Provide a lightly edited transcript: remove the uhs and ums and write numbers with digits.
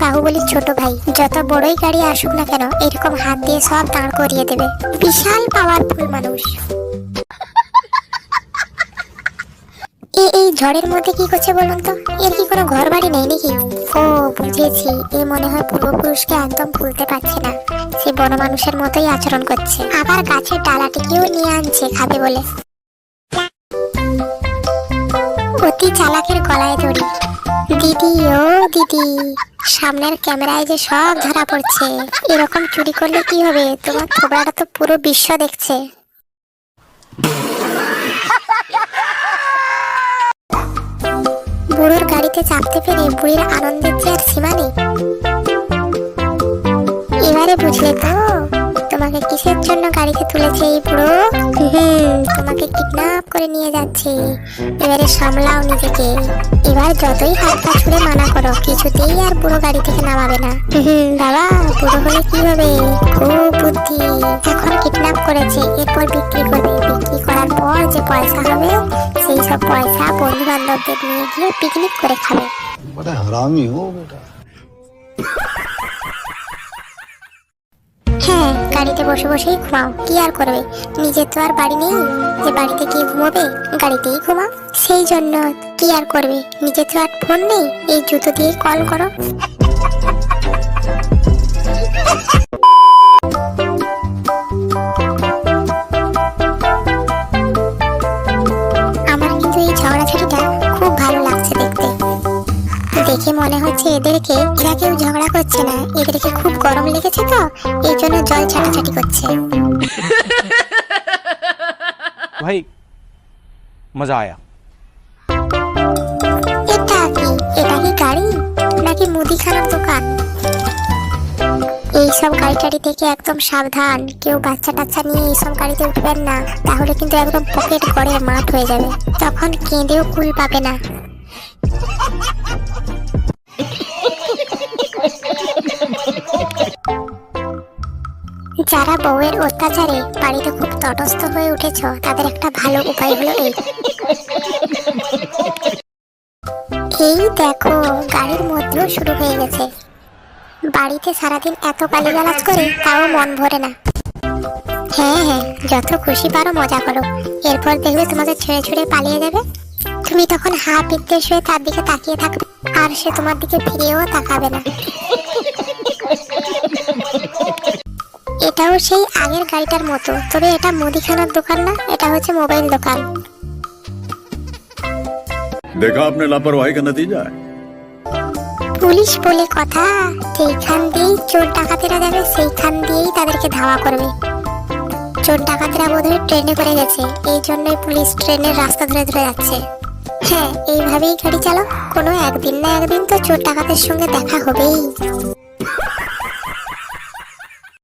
বাহুবলীর ছোট ভাই। যত বড়ই গাড়ি আসুক না কেন এরকম হাত দিয়ে সব দাঁড় করিয়ে দেবে। বিশাল পাওয়ারফুল মানুষ। এই ঝড়ের মধ্যে কি করছে বলুন তো? এর কি কোনো ঘর বাড়ি নেই নাকি? ও বুঝেছি, এ মনে হয় পূর্বপুরুষকে একদম ভুলতে পারছে না। সে বড় মানুষের মতোই আচরণ করছে, আবার গাছের ডালাটিকেও নিয়ে আনছে খাবে বলে। অতি চালাকের গলায় দড়ি। দিদি ও দিদি, সামনের ক্যামেরায় যে সব ধরা পড়ছে। এরকম চুরি করলে কি হবে? তোমার থোবড়াটা তো পুরো বিশ্ব দেখছে। বুড়োর গাড়িতে চাপতে পেরে বুড়ির আনন্দের যে আর সীমা নেই। এবারে বুঝলে তো তোমাকে কিসের জন্য গাড়িতে তুলেছে এই বুড়ো? তোমাকে কিডন্যাপ করে নিয়ে যাচ্ছে। এবারে সামলাও নিজেকে। এবার যতই হাত পা ছুড়ে মানা করো, কিছুতেই আর বুড়ো গাড়ি থেকে নামাবে না। বাবা, বুড়ো হলে কি হবে? খুব বুদ্ধি। এখন কিডন্যাপ করেছে, এরপর বিক্রি করবে। বিক্রি করার পর যে পয়সা হবে, সেই সব পয়সা বন্ধু বান্ধবদের নিয়ে গিয়ে পিকনিক করে খাবে। বড় হারামি হো বেটা। হ্যাঁ, গাড়িতে বসে বসেই ঘুমাও, কি আর করবে? নিজের তো আর বাড়ি নেই যে বাড়িতে গিয়ে ঘুমোবে, গাড়িতেই ঘুমাও। সেই জন্য কি আর করবে? নিজের তো আর ফোন নেই, এই জুতো দিয়ে কল করো। আমার কিন্তু এই ঝগড়াঝাটিটা খুব ভালো লাগছে দেখতে। দেখে মনে হচ্ছে এরা কেউ ঝগড়া করছে না, এদেরকে খুব গরম লেগেছে তো এই জন্য জল ছাটাছাটি করছে। ভাই মজা আয়া। এটা কি গাড়ি নাকি মুদিখানার দোকান? এইসব গাড়ি টাড়ি থেকে একদম সাবধান। কেউ বাচ্চা টাচ্চা নিয়ে এইসব গাড়িতে উঠবেন না, তাহলে কিন্তু একদম পকেট গড়ের মাঠ হয়ে যাবে। তখন কেঁদেও কুল পাবে না। যারা বউয়ের অত্যাচারে বাড়িতে খুব তটস্থ হয়ে উঠেছ, তাদের একটা ভালো উপায় হলো এই দেখো, গাড়ির মধ্যেও শুরু হয়ে গেছে। বাড়িতে সারাদিন এত গালিগালাজ করে তাও মন ভরে না। হ্যাঁ, যত খুশি পারো মজা করো, এরপর দেখবে তোমাকে ছেড়ে ছুড়ে পালিয়ে যাবে। তুমি তখন হা পিত্তে শুয়ে তার দিকে তাকিয়ে থাকবে, আর সে তোমার দিকে ফিরেও তাকাবে না। এটাও সেই আগের গাড়িটার মতো, তবে এটা মুদিখানার দোকান না, এটা হচ্ছে মোবাইল দোকান। देखा आपने लापरवाही का नतीजा है। পুলিশ বলে কথা, যেইখান দিয়েই চোর ডাকাতেরা যাবে সেইখান দিয়েই তাদেরকে ধাওয়া করবে। চোর ডাকাতেরা বোধহয় ট্রেনে করে গেছে, এই জন্যই পুলিশ ট্রেনের রাস্তা ধরে ধরে যাচ্ছে। হ্যাঁ, এইভাবেই গাড়ি চালাও, কোনো একদিন না একদিন তো চোর ডাকাতের সঙ্গে দেখা হবেই।